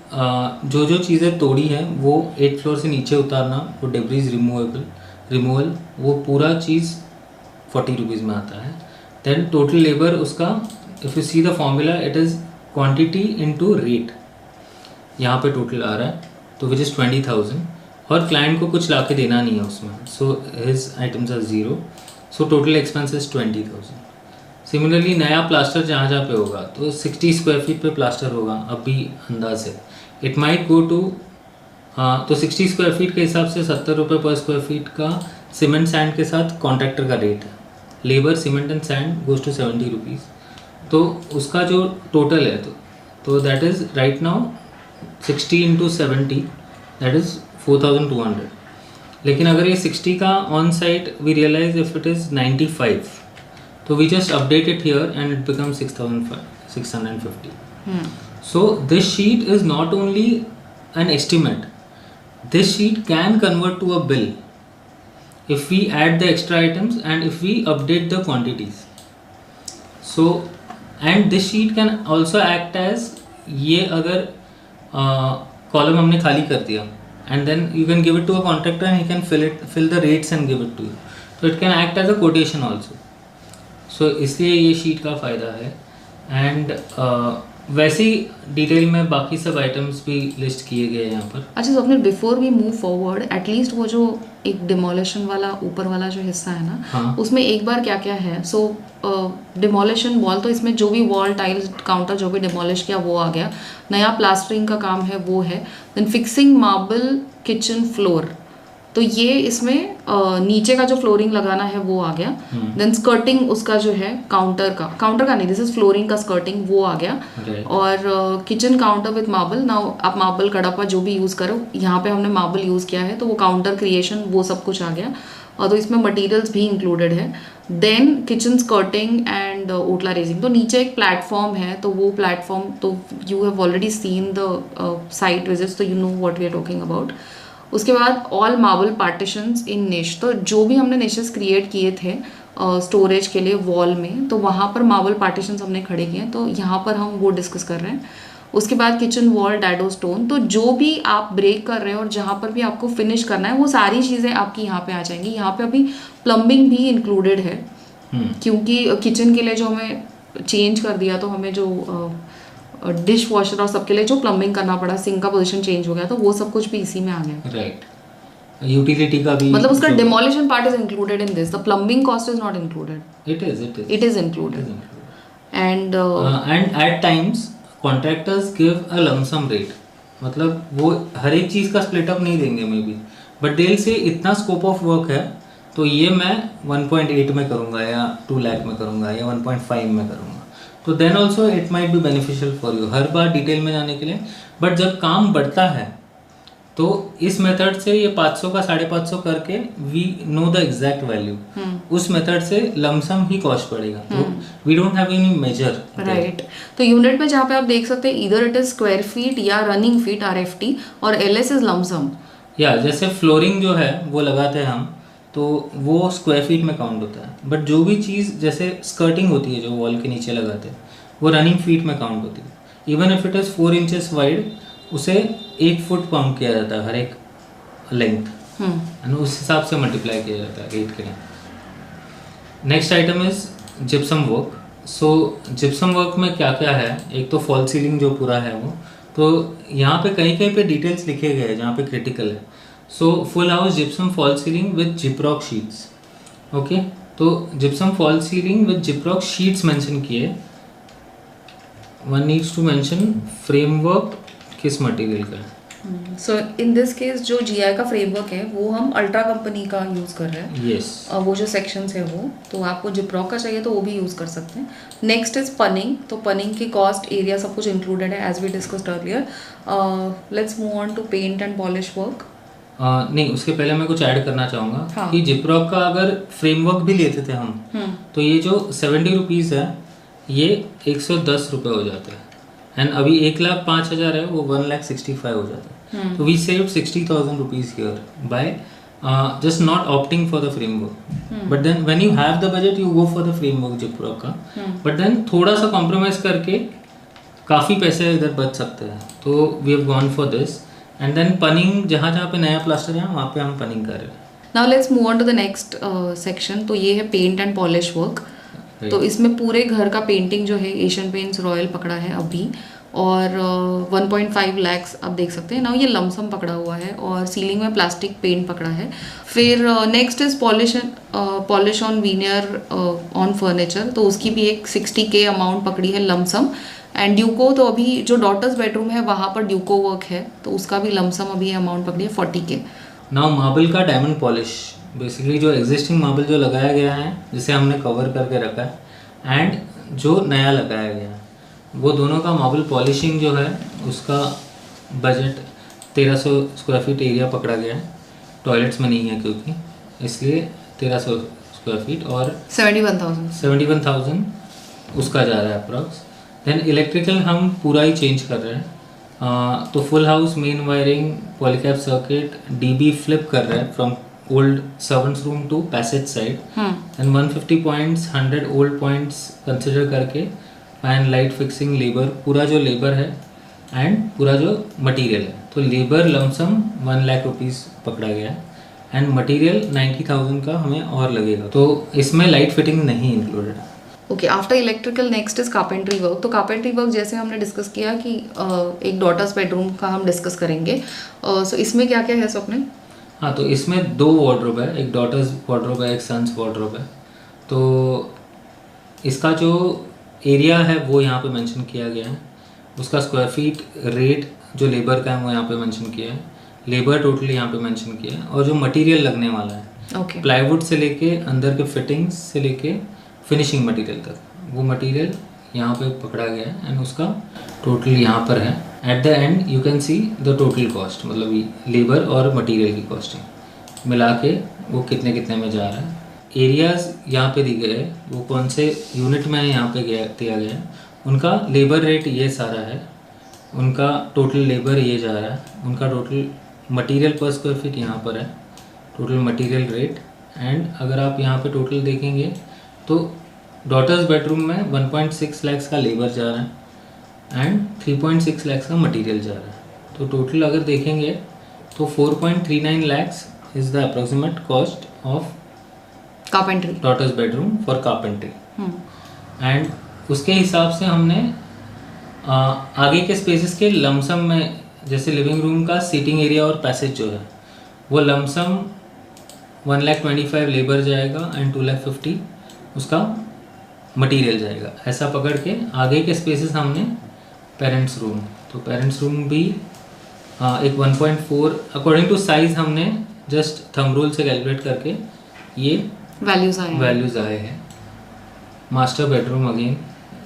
जो जो चीज़ें तोड़ी हैं वो 8th फ्लोर से नीचे उतारना, वो डेब्रीज रिमूवल, वो पूरा चीज़ 40 रुपीज़ में आता है. देन टोटल लेबर उसका, if you see the formula, it is quantity into rate. यहाँ पे टोटल आ रहा है, तो विच इज़ 20,000. और क्लाइंट को कुछ ला के देना नहीं है उसमें, so his items are 0. So total expense is 20,000. Similarly नया प्लास्टर जहाँ जहाँ पे होगा, तो 60 स्क्वायर फीट पे प्लास्टर होगा अभी अंदाज से. इट माइट गो टू, तो 60 स्क्वायर फीट के हिसाब से 70 रुपये पर स्क्वायर फीट का सीमेंट सैंड के साथ कॉन्ट्रैक्टर का रेट है. Labour, cement and sand goes to 70 rupees. तो उसका जो टोटल है, तो that is right now 60 into 70, that is 4,200. लेकिन अगर ये 60 का on site we realise if it is 95, तो we just update it here and it become 6,650. So this sheet is not only an estimate. This sheet can convert to a bill if we add the extra items and if we update the quantities. So and this sheet can also act as, ये अगर column हमने खाली कर दिया and then you can give it to a contractor and he can fill the rates and give it to you. So it can act as a quotation also. So इसलिए ये sheet का फ़ायदा है. And वैसे ही detail में बाकी सब items भी लिस्ट किए गए हैं यहाँ पर. अच्छा, तो अपने before we move forward, at least वो जो एक डिमोलिशन वाला ऊपर वाला जो हिस्सा है ना, हाँ. उसमें एक बार क्या क्या है. सो डिमोलिशन वॉल, तो इसमें जो भी वॉल, टाइल्स, काउंटर जो भी डिमोलिश किया वो आ गया. नया प्लास्टरिंग का काम है वो है. Then fixing marble kitchen floor, तो ये इसमें नीचे का जो फ्लोरिंग लगाना है वो आ गया. देन स्कर्टिंग उसका जो है काउंटर का नहीं, दिस इज फ्लोरिंग का स्कर्टिंग, वो आ गया. और kitchen counter with marble. Now आप मार्बल कड़ापा जो भी यूज़ करो, यहाँ पे हमने मार्बल यूज़ किया है, तो वो काउंटर क्रिएशन वो सब कुछ आ गया. और तो इसमें मटेरियल्स भी इंक्लूडेड है. देन किचन स्कर्टिंग एंड ओटला रेजिंग. तो नीचे एक प्लेटफॉर्म है, तो वो प्लेटफॉर्म तो you have already seen the site visits, तो you know what we are talking about. उसके बाद ऑल मार्बल पार्टीशंस इन निश. तो जो भी हमने निशेस क्रिएट किए थे स्टोरेज के लिए वॉल में, तो वहाँ पर मार्बल पार्टीशंस हमने खड़े किए हैं, तो यहाँ पर हम वो डिस्कस कर रहे हैं. उसके बाद किचन वॉल डैडो स्टोन. तो जो भी आप ब्रेक कर रहे हैं और जहाँ पर भी आपको फिनिश करना है, वो सारी चीज़ें आपकी यहाँ पे आ जाएंगी. यहाँ पे अभी प्लम्बिंग भी इंक्लूडेड है, क्योंकि किचन के लिए जो हमें चेंज कर दिया, तो हमें जो डिश वॉशर और सबके लिए जो प्लम्बिंग करना पड़ा, सिंक का पोजीशन चेंज हो गया, तो वो सब कुछ भी इसी में आ गया. राइट. यूटिलिटी का भी, मतलब उसका demolition part is included in this. The plumbing cost is not included. It is included. And at times contractors give a lump sum rate. मतलब वो हर एक चीज़ का स्प्लिट अप नहीं देंगे मे बी, बट देल से इतना स्कोप ऑफ वर्क है, तो ये मैं 1.8 में करूँगा या 2 लाख में करूँगा या 1.5 में करूँगा. तो then also it might be beneficial for you हर बार डिटेल में जाने के लिए. बट जब काम बढ़ता है, तो इस मेथड से ये 500 का 550 करके we know the exact value. उस मेथड से लमसम ही कॉस्ट पड़ेगा. तो we don't have any measure. Right. तो यूनिट में जहाँ पे आप देख सकते हैं, इधर इट इज स्क्वायर फीट या रनिंग फीट RFT, और LS इज लमसम. या जैसे फ्लोरिंग जो है वो लगाते हैं हम, तो वो स्क्वायर फीट में काउंट होता है. बट जो भी चीज़ जैसे स्कर्टिंग होती है जो वॉल के नीचे लगाते हैं, वो रनिंग फीट में काउंट होती है. Even if it is 4 inches wide, उसे 1 फुट काउंट किया जाता है हर एक लेंथ, एंड उस हिसाब से मल्टीप्लाई किया जाता है 8 के लिए. Next item is gypsum work. So gypsum work में क्या क्या है, एक तो फॉल सीलिंग जो पूरा है वो, तो यहाँ पे कहीं कहीं पे डिटेल्स लिखे गए हैं जहाँ पे क्रिटिकल है. So full house gypsum false ceiling with Gyproc sheets. Okay, तो gypsum false ceiling with Gyproc sheets mention किए. One needs to mention framework किस मटेरियल का है. सो इन दिस केस जो जीआई का फ्रेमवर्क है वो हम अल्ट्रा कंपनी का यूज़ कर रहे हैं। यस, वो जो सेक्शंस है वो, तो आपको जिप्रॉक का चाहिए तो वो भी यूज़ कर सकते हैं। नेक्स्ट इज पनिंग। तो पनिंग की कॉस्ट, एरिया सब कुछ इंक्लूडेड है as we discussed earlier. Let's move on to paint and polish work. नहीं, उसके पहले मैं कुछ ऐड करना चाहूँगा हाँ। कि जिप्रॉक का अगर फ्रेमवर्क भी लेते थे हम, तो ये जो 70 रुपीज़ है ये 110 रुपये हो जाते हैं, एंड अभी 1,05,000 है वो 1,65,000 हो जाता है। तो we save 60,000 rupees here by just not opting for the framework. But then when you have the budget you go for the framework जिप्रॉक का, but then थोड़ा सा कॉम्प्रोमाइज़ करके काफ़ी पैसे इधर बच सकते हैं, तो we have gone for this. And then पनिंग, जहाँ जहाँ पे नया प्लास्टर है वहाँ पे हम पनिंग कर रहे हैं। Now let's move on to the next section. तो ये है पेंट एंड पॉलिश वर्क। तो इसमें पूरे घर का पेंटिंग जो है एशियन पेंट्स रॉयल पकड़ा है अभी, और 1.5 lakhs आप देख सकते हैं ना, ये लमसम पकड़ा हुआ है, और सीलिंग में प्लास्टिक पेंट पकड़ा है। फिर next is polish on veneer on furniture. तो उसकी भी एक 60K अमाउंट पकड़ी है लमसम। एंड ड्यूको, तो अभी जो डॉटर्स बेडरूम है वहाँ पर ड्यूको वर्क है, तो उसका भी लमसम अभी अमाउंट पकड़ी है 40K। नाउ मार्बल का डायमंड पॉलिश, बेसिकली जो एग्जिस्टिंग मार्बल जो लगाया गया है जिसे हमने कवर करके रखा है, एंड जो नया लगाया गया है, वो दोनों का मार्बल पॉलिशिंग जो है उसका बजट 1300 स्क्वायर फीट एरिया पकड़ा गया है। टॉयलेट्स में नहीं है क्योंकि, इसलिए 1300 स्क्वायर फीट और 71,000 उसका जा रहा है अप्रॉक्स। देन इलेक्ट्रिकल हम पूरा ही चेंज कर रहे हैं, तो full house main wiring, Polycab circuit, DB flip कर रहे हैं from old servants room to passage side, and 150 points 100 old points consider करके फैन, लाइट, फिक्सिंग, लेबर, पूरा जो लेबर है एंड पूरा जो मटेरियल है, तो लेबर लमसम 1 लाख रुपीज़ पकड़ा गया है, एंड मटेरियल 90,000 का हमें और लगेगा, तो इसमें लाइट फिटिंग नहीं इंक्लूडेड है। Okay, after electrical next is carpentry work. तो कार्पेंट्री वर्क जैसे हमने डिस्कस किया कि एक डॉटर्स बेडरूम का हम डिस्कस करेंगे, सो इसमें क्या क्या है स्वप्न? हाँ, तो इसमें 2 वार्डरोब है, एक डॉटर्स वार्डरोब है, एक सन्स वार्डरोब है। तो इसका जो एरिया है वो यहाँ पे मेंशन किया गया है, उसका स्क्वायर फीट रेट जो लेबर का है वो यहाँ पे मेंशन किया है, लेबर टोटल यहाँ पे मेंशन किया है, और जो मटेरियल लगने वाला है प्लाईवुड से लेके अंदर के फिटिंग्स से लेके फिनिशिंग मटेरियल तक, वो मटेरियल यहाँ पे पकड़ा गया है, एंड उसका टोटल यहाँ पर है। At the end you can see the total cost, मतलब लेबर और मटेरियल की कॉस्टिंग मिला के वो कितने कितने में जा रहा है। एरियाज़ यहाँ पे दी गए हैं, वो कौन से यूनिट में यहाँ पे दिया गया है, उनका लेबर रेट ये सारा है, उनका टोटल लेबर ये जा रहा है, उनका टोटल मटेरियल पर स्क्वायर फीट यहाँ पर है, टोटल मटेरियल रेट। एंड अगर आप यहाँ पे टोटल देखेंगे तो डॉटर्स बेडरूम में 1.6 lakhs का लेबर जा रहा है एंड 3.6 lakhs का मटेरियल जा रहा है, तो टोटल अगर देखेंगे तो 4.39 lakhs is the approximate cost of carpentry daughter's bedroom for carpentry. And उसके हिसाब से हमने आगे के स्पेसेस के लमसम में, जैसे लिविंग रूम का सीटिंग एरिया और पैसेज जो है वो लमसम 1,25,000 लेबर जाएगा एंड 2,50,000 उसका मटेरियल जाएगा, ऐसा पकड़ के आगे के स्पेसेस हमने पेरेंट्स रूम, तो पेरेंट्स रूम भी एक 1.4 अकॉर्डिंग टू साइज हमने जस्ट थंब रूल से कैलकुलेट करके ये वैल्यूज़ आए हैं। मास्टर बेडरूम अगेन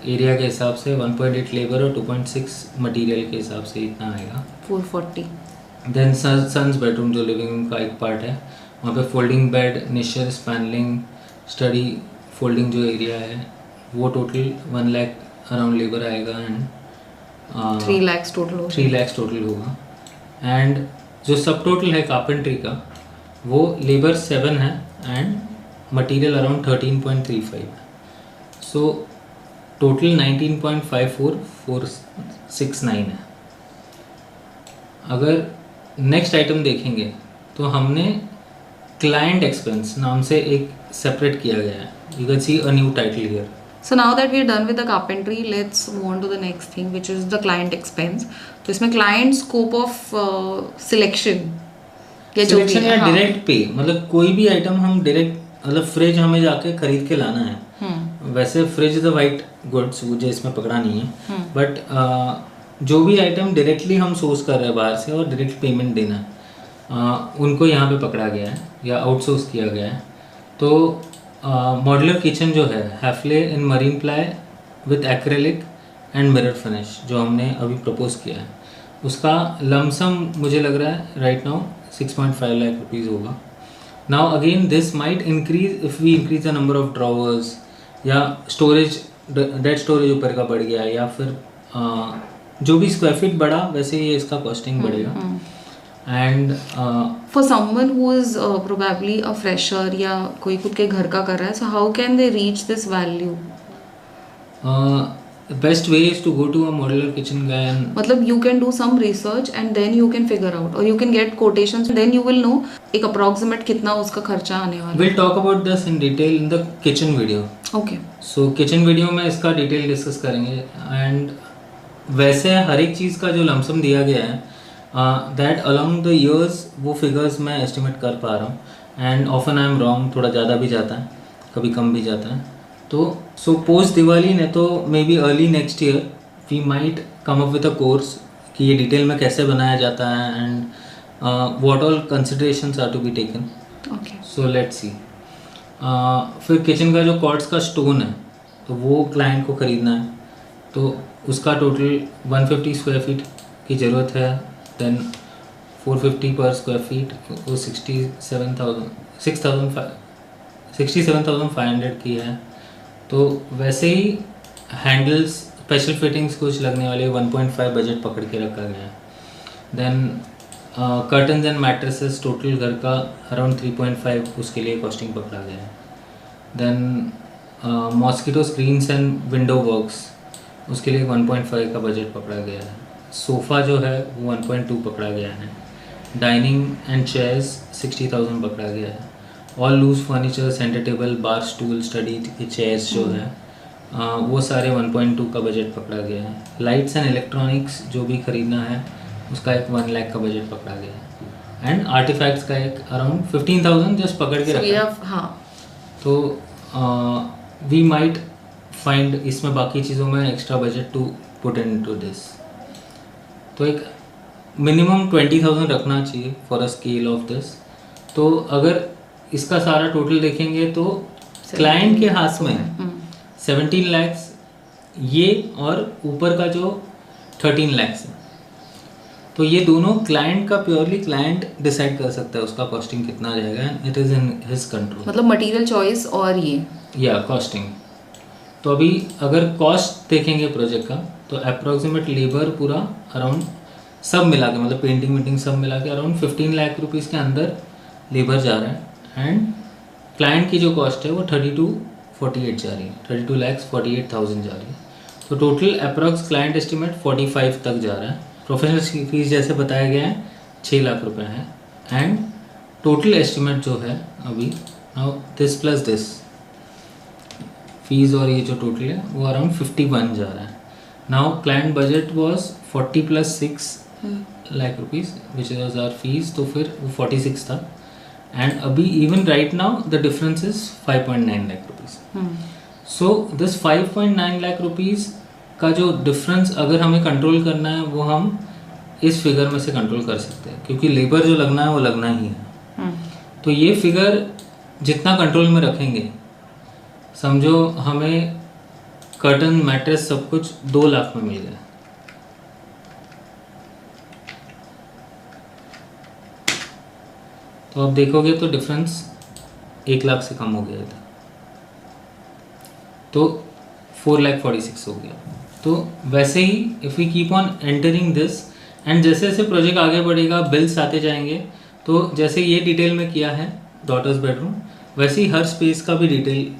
एरिया के हिसाब से 1.8 लेबर और 2.6 मटेरियल के हिसाब से इतना आएगा 440। देन सन्स बेडरूम जो लिविंग रूम का एक पार्ट है, वहाँ पे folding bed, niches, panelling, study, folding जो एरिया है वो टोटल 1 लाख अराउंड लेबर आएगा एंड 3 lakhs टोटल होगा। एंड जो सब टोटल है कार्पेंट्री का वो लेबर 7 है एंड मटेरियल अराउंड 13.35 है, सो टोटल 19.54469 है। अगर नेक्स्ट आइटम देखेंगे तो हमने क्लाइंट एक्सपेंस नाम से एक सेपरेट किया गया है, you can see a new title here. So now that we are done with the carpentry, let's move on to the next thing, which is the client expense. तो इसमें client scope of selection या direct पे, मतलब कोई भी item हम direct, मतलब fridge हमें जाके खरीद के लाना है, वैसे fridge is a white goods, मुझे इसमें पकड़ा नहीं है, बट जो भी आइटम डायरेक्टली हम सोर्स कर रहे हैं बाहर से और डायरेक्ट पेमेंट देना है, उनको यहाँ पे पकड़ा गया है या आउटसोर्स किया गया है। तो मॉड्यूलर किचन जो है Hafele in marine ply with acrylic and mirror finish जो हमने अभी प्रपोज किया है, उसका लमसम मुझे लग रहा है राइट नाउ 6.5 लाख रुपीज़ होगा। Now again this might increase if we increase the number of drawers या स्टोरेज, डेट स्टोरेज ऊपर का बढ़ गया या फिर जो भी स्क्वायर फीट बढ़ा वैसे ही इसका कॉस्टिंग बढ़ेगा। And for someone who is probably a fresher या कोई खुद के घर का कर रहा है, so how can they reach this value? Best way is to go to a modular kitchen guy and मतलब you can do some research and then you can figure out और you can get quotations, then you will know एक approximate कितना उसका खर्चा आने वाला है। Will talk about this in detail in the kitchen video. Okay, so kitchen video में इसका डिटेल डिस्कस करेंगे। एंड वैसे हर एक चीज़ का जो लमसम दिया गया है दैट अलोंग द ईयर्स वो फिगर्स मैं एस्टिमेट कर पा रहा हूँ and often I am wrong, थोड़ा ज़्यादा भी जाता है कभी कम भी जाता है। तो सो पोस्ट दिवाली ने तो maybe early next year we might come up with a course कि ये डिटेल में कैसे बनाया जाता है and what all considerations are to be taken. Okay, so let's see. फिर किचन का जो कॉर्ड्स का स्टोन है तो वो क्लाइंट को ख़रीदना है, तो उसका टोटल 150 स्क्वायर फीट की ज़रूरत है। देन 450 पर स्क्वायर फीट वो 67,500 की है। तो वैसे ही हैंडल्स स्पेशल फिटिंग्स कुछ लगने वाले 1.5 बजट पकड़ के रखा गया है। Then curtains and mattresses total घर का अराउंड 3.5 उसके लिए कॉस्टिंग पकड़ा गया है। Then mosquito screens and window works उसके लिए 1.5 का बजट पकड़ा गया है। सोफ़ा जो है वो 1.2 पकड़ा गया है। डाइनिंग एंड चेयर्स 60,000 पकड़ा गया है। All loose furniture, centre table, bar stool, study के चेयर्स जो है वो सारे 1.2 का बजट पकड़ा गया है। लाइट्स एंड इलेक्ट्रॉनिक्स जो भी ख़रीदना है उसका एक 1 लाख का बजट पकड़ा गया है। एंड आर्टिफैक्ट्स का एक अराउंड 15,000 जस्ट पकड़ के रखा है। हाँ, तो वी माइट फाइंड इसमें बाकी चीज़ों में extra budget to put into this. तो एक मिनिमम 20,000 रखना चाहिए for a scale of this. तो अगर इसका सारा टोटल देखेंगे तो क्लाइंट के हाथ में 17 लैक्स ये और ऊपर का जो 13 लैक्स है, तो ये दोनों क्लाइंट का प्योरली क्लाइंट डिसाइड कर सकता है उसका कॉस्टिंग कितना रहेगा। It is in his control. मतलब मटेरियल चॉइस और ये या कॉस्टिंग। तो अभी अगर कॉस्ट देखेंगे प्रोजेक्ट का तो अप्रॉक्सीमेट लेबर पूरा अराउंड सब मिला के मतलब पेंटिंग वेंटिंग सब मिला के अराउंड 15 लाख रुपीज़ के अंदर लेबर जा रहा है। एंड क्लाइंट की जो कॉस्ट है वो 3248 जा रही है, 32,48,000 जा रही है। तो टोटल अप्रॉक्स क्लाइंट एस्टिमेट 45 तक जा रहा है। प्रोफेशनल फीस जैसे बताया गया है 6 लाख रुपए है। एंड टोटल एस्टिमेट जो है अभी now this plus this fees और ये जो टोटल है वो अराउंड 51 जा रहा है। Now client budget was 40 + 6 lakh rupees which was our fees, तो फिर वो 46 था। एंड अभी even right now the difference is 5.9 lakh rupees. So this 5.9 lakh rupees का जो डिफरेंस अगर हमें कंट्रोल करना है वो हम इस फिगर में से कंट्रोल कर सकते हैं, क्योंकि लेबर जो लगना है वो लगना ही है। तो ये फिगर जितना कंट्रोल में रखेंगे, समझो हमें कर्टन मैट्रेस सब कुछ 2 लाख में मिल गया, तो अब देखोगे तो डिफरेंस 1 लाख से कम हो गया था, तो 4,46,000 हो गया। तो वैसे ही if we keep on entering this and जैसे जैसे प्रोजेक्ट आगे बढ़ेगा बिल्स आते जाएंगे, तो जैसे ये डिटेल में किया है डॉटर्स बेडरूम, वैसे ही हर स्पेस का भी डिटेल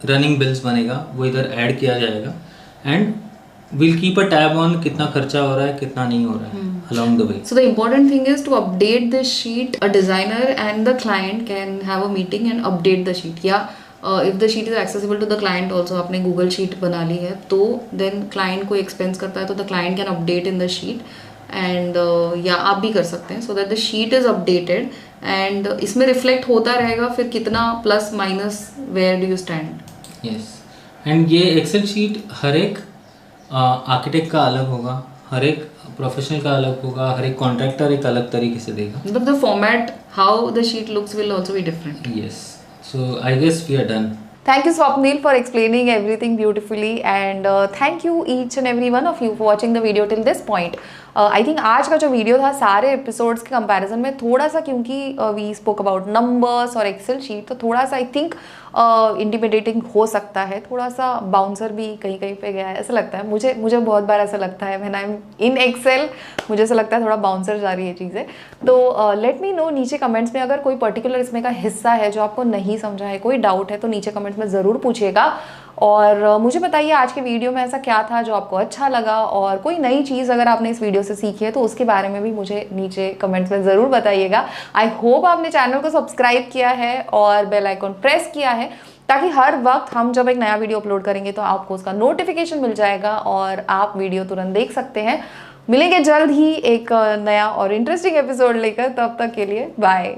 रनिंग बिल्स बनेगा, वो इधर ऐड किया जाएगा। And we'll keep a tab on कितना खर्चा हो रहा है कितना नहीं हो रहा है along the way. So the important thing is to update this sheet. A designer and the client can have a meeting and update the sheet. Yeah, if the sheet is accessible to the client also, आपने Google sheet बना ली है तो then client को expense करता है तो the client can update in the sheet and या आप भी कर सकते हैं so that the sheet is updated and इसमें reflect होता रहेगा फिर कितना plus minus where do you stand. Yes, and ये Excel sheet हर एक आर्किटेक्ट का अलग होगा, हर एक प्रोफेशनल का अलग होगा, हर एक कॉन्ट्रैक्टर एक अलग तरीके से देगा। मतलब the format how the sheet looks will also be different. Yes, so I guess we are done. Thank you, Swapnil, for explaining everything beautifully, and thank you each and every one of you for watching the video till this point. I think आज का जो video था सारे episodes के comparison में थोड़ा सा, क्योंकि वी स्पोक अबाउट नंबर्स और एक्सेल शीट, तो थोड़ा सा आई थिंक इंटिमिडेटिंग हो सकता है, थोड़ा सा बाउंसर भी कहीं कहीं पे गया है ऐसा लगता है मुझे बहुत बार ऐसा लगता है when I am in Excel, मुझे ऐसा लगता है थोड़ा बाउंसर जा रही है चीज़ें। तो लेट मी नो नीचे कमेंट्स में अगर कोई पर्टिकुलर इसमें का हिस्सा है जो आपको नहीं समझा है, कोई डाउट है, तो नीचे कमेंट्स में ज़रूर पूछिएगा। और मुझे बताइए आज के वीडियो में ऐसा क्या था जो आपको अच्छा लगा, और कोई नई चीज़ अगर आपने इस वीडियो से सीखी है तो उसके बारे में भी मुझे नीचे कमेंट्स में ज़रूर बताइएगा। आई होप आपने चैनल को सब्सक्राइब किया है और बेल आइकॉन प्रेस किया है, ताकि हर वक्त हम जब एक नया वीडियो अपलोड करेंगे तो आपको उसका नोटिफिकेशन मिल जाएगा और आप वीडियो तुरंत देख सकते हैं। मिलेंगे जल्द ही एक नया और इंटरेस्टिंग एपिसोड लेकर, तब तक के लिए बाय।